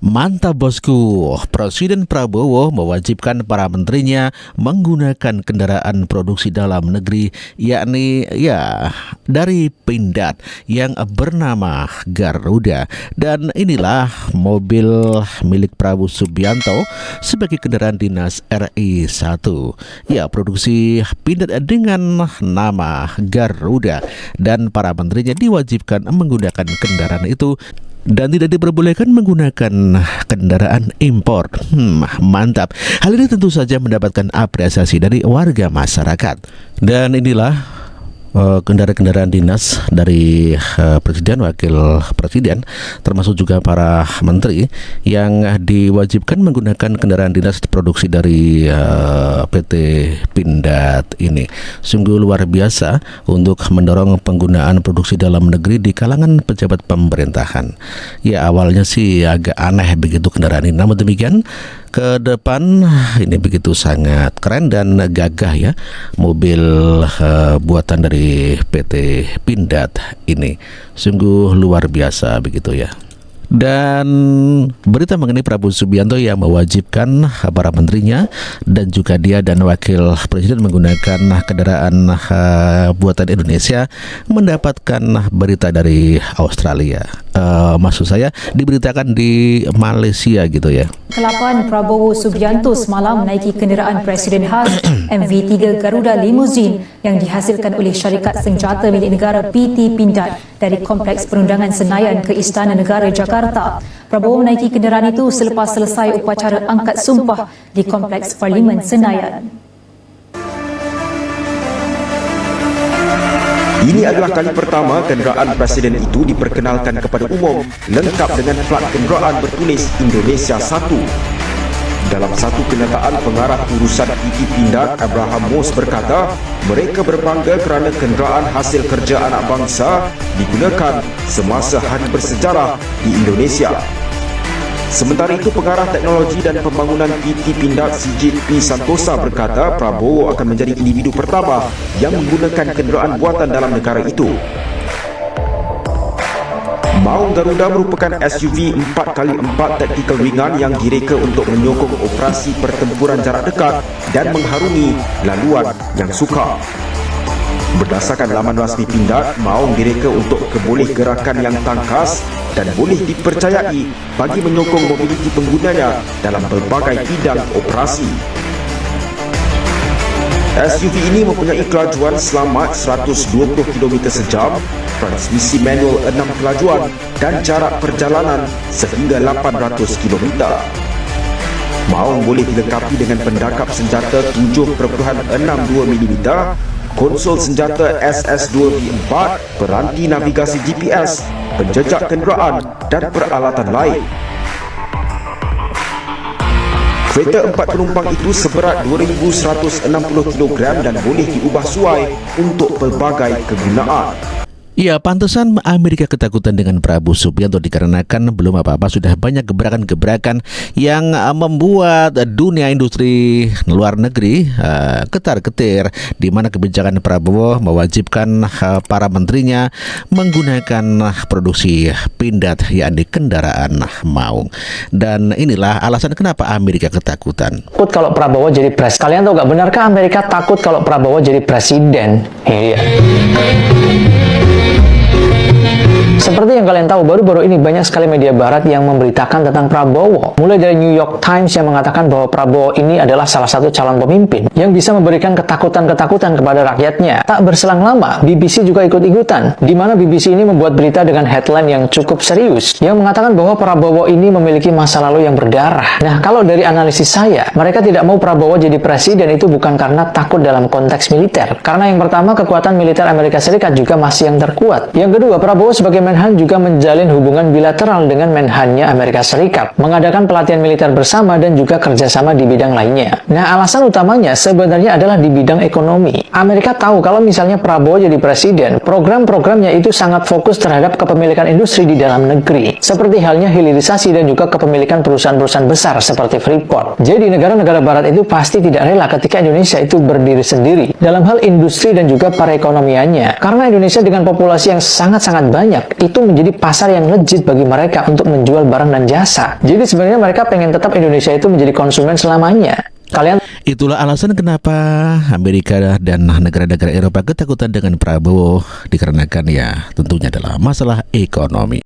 Mantap bosku, Presiden Prabowo mewajibkan para menterinya menggunakan kendaraan produksi dalam negeri, yakni dari Pindad yang bernama Garuda. Dan inilah mobil milik Prabowo Subianto sebagai kendaraan dinas RI 1. Ya, produksi Pindad dengan nama Garuda, dan para menterinya diwajibkan menggunakan kendaraan itu dan tidak diperbolehkan menggunakan kendaraan impor. Mantap. Hal ini tentu saja mendapatkan apresiasi dari warga masyarakat. Dan inilah kendaraan-kendaraan dinas dari presiden, wakil presiden, termasuk juga para menteri yang diwajibkan menggunakan kendaraan dinas produksi dari PT Pindad ini. Sungguh luar biasa untuk mendorong penggunaan produksi dalam negeri di kalangan pejabat pemerintahan. Ya, awalnya sih agak aneh begitu kendaraan ini, namun demikian ke depan ini begitu sangat keren dan gagah ya, mobil buatan dari PT Pindad ini sungguh luar biasa begitu ya. Dan berita mengenai Prabowo Subianto yang mewajibkan para menterinya dan juga dia dan wakil presiden menggunakan kendaraan buatan Indonesia mendapatkan berita dari Australia. Maksud saya diberitakan di Malaysia gitu ya. Kelapan Prabowo Subianto semalam menaiki kenderaan Presiden khas MV3 Garuda Limousine yang dihasilkan oleh syarikat senjata milik negara PT Pindad dari Kompleks Perundangan Senayan ke Istana Negara Jakarta. Prabowo menaiki kenderaan itu selepas selesai upacara angkat sumpah di Kompleks Parlimen Senayan. Ini adalah kali pertama kenderaan presiden itu diperkenalkan kepada umum lengkap dengan plat kenderaan bertulis Indonesia 1. Dalam satu kenyataan, pengarah urusan PT Pindad Abraham Mos berkata, mereka berbangga kerana kenderaan hasil kerja anak bangsa digunakan semasa hari bersejarah di Indonesia. Sementara itu, pengarah teknologi dan pembangunan PT Pindad Sigit P. Santosa berkata Prabowo akan menjadi individu pertama yang menggunakan kenderaan buatan dalam negara itu. Maung Garuda merupakan SUV 4x4 taktikal ringan yang direka untuk menyokong operasi pertempuran jarak dekat dan mengharungi laluan yang sukar. Berdasarkan laman rasmi Pindad, Maung direka untuk keboleh gerakan yang tangkas dan boleh dipercayai bagi menyokong mobiliti penggunanya dalam pelbagai bidang operasi. SUV ini mempunyai kelajuan selamat 120 km sejam, transmisi manual 6 kelajuan dan jarak perjalanan sehingga 800 km. Maung boleh dilengkapi dengan pendakap senjata 7.62 mm, konsol senjata SS2V4, peranti navigasi GPS, penjejak kenderaan dan peralatan lain. Kereta 4 penumpang itu seberat 2,160 kg dan boleh diubah suai untuk pelbagai kegunaan. Ya, pantesan Amerika ketakutan dengan Prabowo Subianto dikarenakan belum apa-apa sudah banyak gebrakan-gebrakan yang membuat dunia industri luar negeri ketar-ketir, di mana kebijakan Prabowo mewajibkan para menterinya menggunakan produksi Pindad, yakni kendaraan maung. Dan inilah alasan kenapa Amerika ketakutan. Takut kalau Prabowo jadi presiden. Kalian tahu gak, benarkah Amerika takut kalau Prabowo jadi presiden? Iya. Seperti yang kalian tahu, baru-baru ini banyak sekali media barat yang memberitakan tentang Prabowo. Mulai dari New York Times yang mengatakan bahwa Prabowo ini adalah salah satu calon pemimpin yang bisa memberikan ketakutan-ketakutan kepada rakyatnya. Tak berselang lama, BBC juga ikut-ikutan, di mana BBC ini membuat berita dengan headline yang cukup serius, yang mengatakan bahwa Prabowo ini memiliki masa lalu yang berdarah. Nah, kalau dari analisis saya, mereka tidak mau Prabowo jadi presiden itu bukan karena takut dalam konteks militer. Karena yang pertama, kekuatan militer Amerika Serikat juga masih yang terkuat. Yang kedua, Prabowo sebagai Menhan juga menjalin hubungan bilateral dengan Menhannya Amerika Serikat, mengadakan pelatihan militer bersama dan juga kerjasama di bidang lainnya. Nah, alasan utamanya sebenarnya adalah di bidang ekonomi. Amerika tahu kalau misalnya Prabowo jadi presiden, program-programnya itu sangat fokus terhadap kepemilikan industri di dalam negeri, seperti halnya hilirisasi dan juga kepemilikan perusahaan-perusahaan besar seperti Freeport. Jadi negara-negara barat itu pasti tidak rela ketika Indonesia itu berdiri sendiri dalam hal industri dan juga perekonomiannya. Karena Indonesia dengan populasi yang sangat-sangat banyak, itu menjadi menjadi pasar yang legit bagi mereka untuk menjual barang dan jasa. Jadi sebenarnya mereka pengen tetap Indonesia itu menjadi konsumen selamanya. Kalian Itulah alasan kenapa Amerika dan negara-negara Eropa ketakutan dengan Prabowo, dikarenakan ya tentunya adalah masalah ekonomi.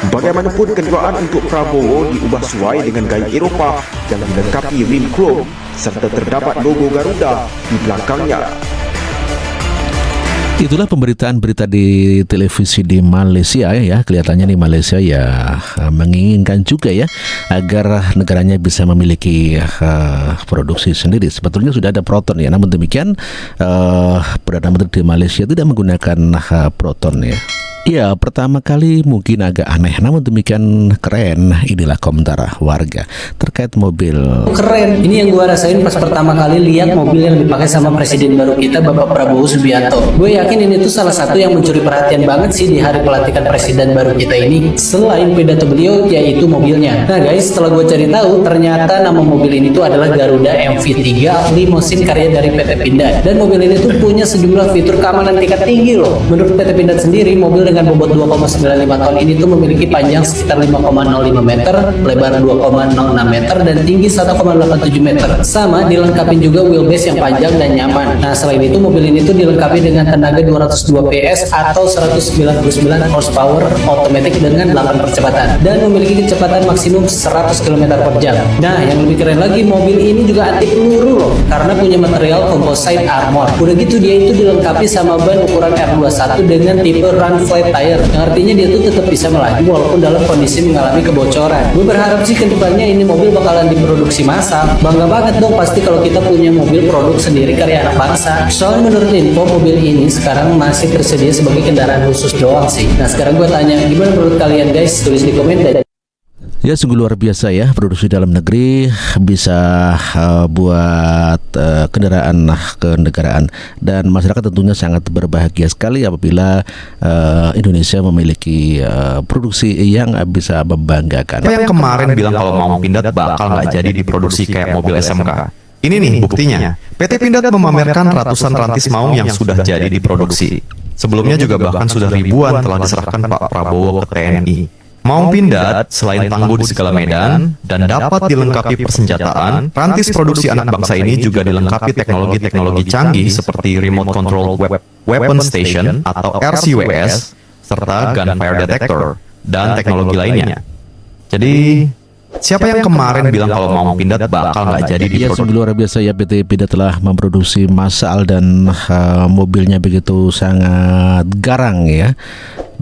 Bagaimanapun kendaraan untuk Prabowo diubah sesuai dengan gaya Eropah yang dilengkapi rim chrome serta terdapat logo Garuda di belakangnya. Itulah pemberitaan berita di televisi di Malaysia ya. Kelihatannya di Malaysia ya menginginkan juga ya agar negaranya bisa memiliki produksi sendiri. Sebetulnya sudah ada Proton ya, namun demikian Perdana Menteri di Malaysia tidak menggunakan Proton ya. Ya, pertama kali mungkin agak aneh, namun demikian keren. Inilah komentar warga terkait mobil. Keren, ini yang gue rasain pas pertama kali lihat mobil yang dipakai sama presiden baru kita, Bapak Prabowo Subianto. Gue yakin ini tuh salah satu yang mencuri perhatian banget sih di hari pelantikan presiden baru kita ini. Selain pidato beliau, yaitu mobilnya. Nah guys, setelah gue cari tahu, ternyata nama mobil ini tuh adalah Garuda MV3 Limousine karya dari PT Pindad. Dan mobil ini tuh punya sejumlah fitur keamanan tingkat tinggi loh. Menurut PT Pindad sendiri, mobil dengan bobot 2,95 ton ini tuh memiliki panjang sekitar 5,05 meter, lebar 2,06 meter, dan tinggi 1,87 meter. Sama dilengkapi juga wheelbase yang panjang dan nyaman. Nah selain itu mobil ini tuh dilengkapi dengan tenaga 202 PS atau 199 horsepower automatic dengan 8 percepatan dan memiliki kecepatan maksimum 100 km per jam. Nah yang lebih keren lagi, mobil ini juga anti peluru loh karena punya material composite armor. Udah gitu dia itu dilengkapi sama ban ukuran R21 dengan tipe run flat tire, yang artinya dia tuh tetap bisa melaju walaupun dalam kondisi mengalami kebocoran. Gue berharap sih kedepannya ini mobil bakalan diproduksi massal. Bangga banget dong pasti kalau kita punya mobil produk sendiri karya anak bangsa. Soalnya menurut info, mobil ini sekarang masih tersedia sebagai kendaraan khusus doang sih. Nah sekarang gue tanya, gimana menurut kalian guys? Tulis di komen. Ya sungguh luar biasa ya, produksi dalam negeri bisa buat kendaraan ke negaraan, dan masyarakat tentunya sangat berbahagia sekali apabila Indonesia memiliki produksi yang bisa membanggakan. Apa yang kemarin bilang kalau mau Pindad bakal nggak jadi diproduksi kayak mobil SMK? Ini nih buktinya. PT Pindad memamerkan ratusan rantis maung yang sudah jadi diproduksi. Sebelumnya juga bahkan sudah ribuan telah diserahkan Pak Prabowo ke TNI. Maung Pindad selain tangguh di segala medan dan dapat dilengkapi persenjataan, rantis produksi anak bangsa ini juga dilengkapi teknologi-teknologi canggih seperti Remote Control Weapon Station atau RCWS, serta Gunfire Detector, dan teknologi lainnya. Jadi, siapa yang kemarin bilang kalau Maung Pindad bakal nggak jadi Ya diproduksi? sungguh luar biasa ya, PT Pindad telah memproduksi massal dan mobilnya begitu sangat garang ya,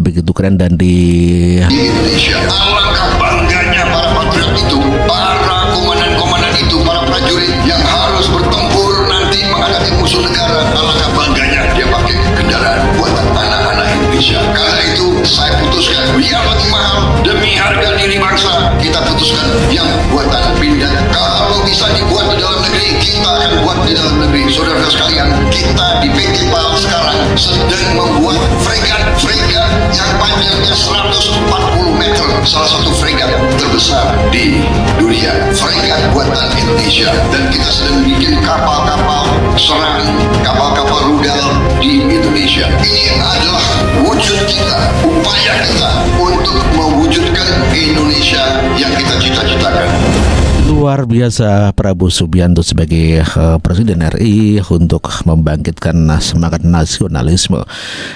begitu keren dan di Indonesia. Alangkah bangganya para patriot itu, para komandan-komandan itu, para prajurit yang harus bertempur nanti menghadapi musuh negara. Alangkah bangganya dia pakai kendaraan buatan anak-anak Indonesia. Karena itu saya putuskan yang lebih mahal demi harga diri bangsa, kita putuskan yang buatan Pindad. Kalau bisa dibuat di dalam negeri, kita akan buat di dalam negeri. Saudara sekalian, kita di PT PAL sekarang sedang membuat fregat yang panjangnya 140 meter, salah satu fregat terbesar di dunia, fregat buatan Indonesia. Dan kita sedang bikin kapal-kapal serang, kapal-kapal rudal di Indonesia. Ini adalah wujud kita, upaya kita untuk mewujudkan Indonesia yang kita cita-citakan. luar biasa Prabowo Subianto sebagai Presiden RI untuk membangkitkan semangat nasionalisme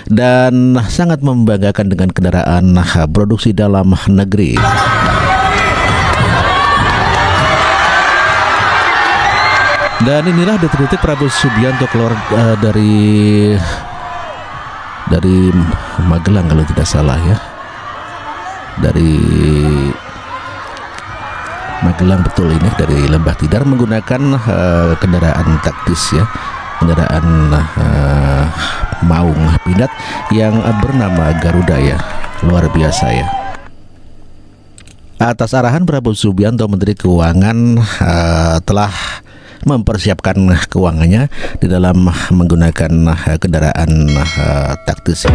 dan sangat membanggakan dengan kendaraan produksi dalam negeri. Dan inilah detik-detik Prabowo Subianto keluar dari Magelang kalau tidak salah ya, dari Magelang betul ini, dari Lembah Tidar menggunakan kendaraan taktis ya, kendaraan maung Pindad yang bernama Garuda ya, luar biasa ya. Atas arahan Prabowo Subianto, Menteri Keuangan telah mempersiapkan keuangannya di dalam menggunakan kendaraan taktis.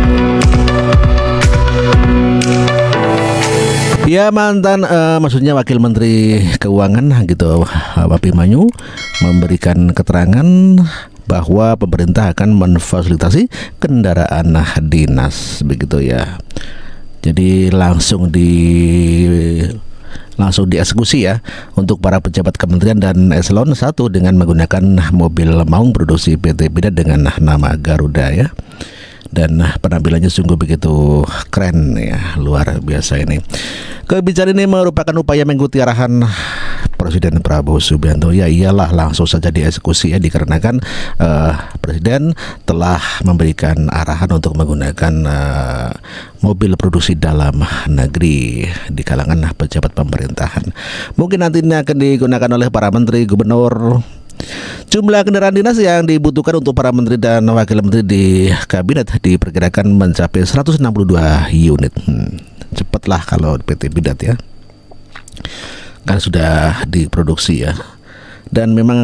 Ya, mantan maksudnya Wakil Menteri Keuangan gitu, Abimanyu memberikan keterangan bahwa pemerintah akan memfasilitasi kendaraan dinas begitu ya. Jadi langsung dieksekusi ya untuk para pejabat kementerian dan eselon 1 dengan menggunakan mobil maung produksi PT Pindad dengan nama Garuda ya. Dan penampilannya sungguh begitu keren ya, luar biasa ini. Kebijakan ini merupakan upaya mengikuti arahan Presiden Prabowo Subianto. Ya iyalah, langsung saja dieksekusi ya, dikarenakan Presiden telah memberikan arahan untuk menggunakan mobil produksi dalam negeri di kalangan pejabat pemerintahan. Mungkin nantinya akan digunakan oleh para menteri, gubernur. Jumlah kendaraan dinas yang dibutuhkan untuk para menteri dan wakil menteri di kabinet diperkirakan mencapai 162 unit. Cepatlah kalau PT Pindad ya, kan sudah diproduksi ya. Dan memang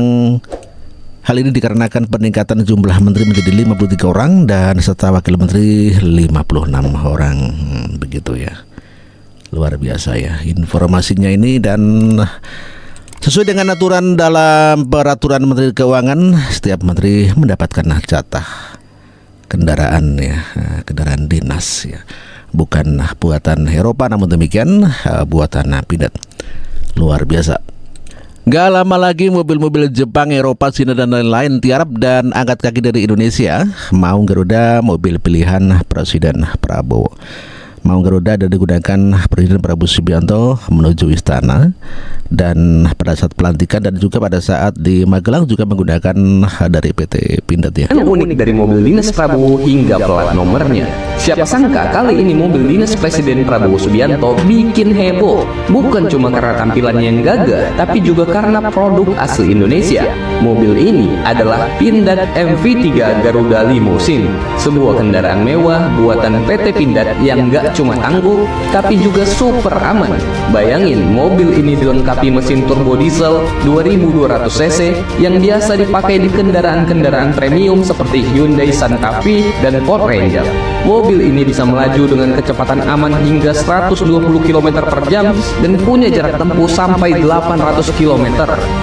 hal ini dikarenakan peningkatan jumlah menteri menjadi 53 orang dan serta wakil menteri 56 orang. Begitu ya, luar biasa ya informasinya ini. Dan sesuai dengan aturan dalam peraturan Menteri Keuangan, setiap menteri mendapatkan jatah kendaraan ya, kendaraan dinas ya, bukan buatan Eropa, namun demikian buatan Pindad. Luar biasa. Gak lama lagi mobil-mobil Jepang, Eropa, Cina dan lain-lain tiarap dan angkat kaki dari Indonesia. Maung Garuda mobil pilihan Presiden Prabowo. Maung Garuda dan digunakan Presiden Prabowo Subianto menuju istana, dan pada saat pelantikan dan juga pada saat di Magelang juga menggunakan dari PT Pindad ya. Yang unik dari mobil dinas Prabowo hingga plat nomornya. Siapa sangka kali ini mobil dinas Presiden Prabowo Subianto bikin heboh. Bukan cuma karena tampilannya yang gagah, tapi juga karena produk asli Indonesia. Mobil ini adalah Pindad MV3 Garuda Limousine, sebuah kendaraan mewah buatan PT Pindad yang gak cuma tangguh, tapi juga super aman. Bayangin, mobil ini dilengkapi mesin turbo diesel 2200 cc yang biasa dipakai di kendaraan-kendaraan premium seperti Hyundai Santa Fe dan Ford Ranger. Mobil ini bisa melaju dengan kecepatan aman hingga 120 km per jam dan punya jarak tempuh sampai 800 km.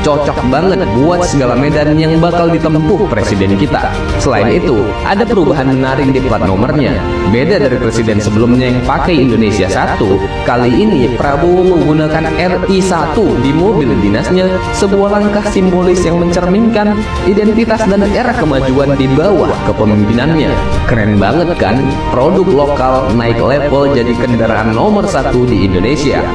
Cocok banget buat segala medan yang bakal ditempuh presiden kita. Selain itu, ada perubahan menarik di plat nomornya. Beda dari presiden sebelumnya yang pakai Indonesia 1, kali ini Prabowo menggunakan RI1 di mobil dinasnya, sebuah langkah simbolis yang mencerminkan identitas dan era kemajuan di bawah kepemimpinannya. Keren banget kan? Produk lokal naik level jadi kendaraan nomor 1 di Indonesia.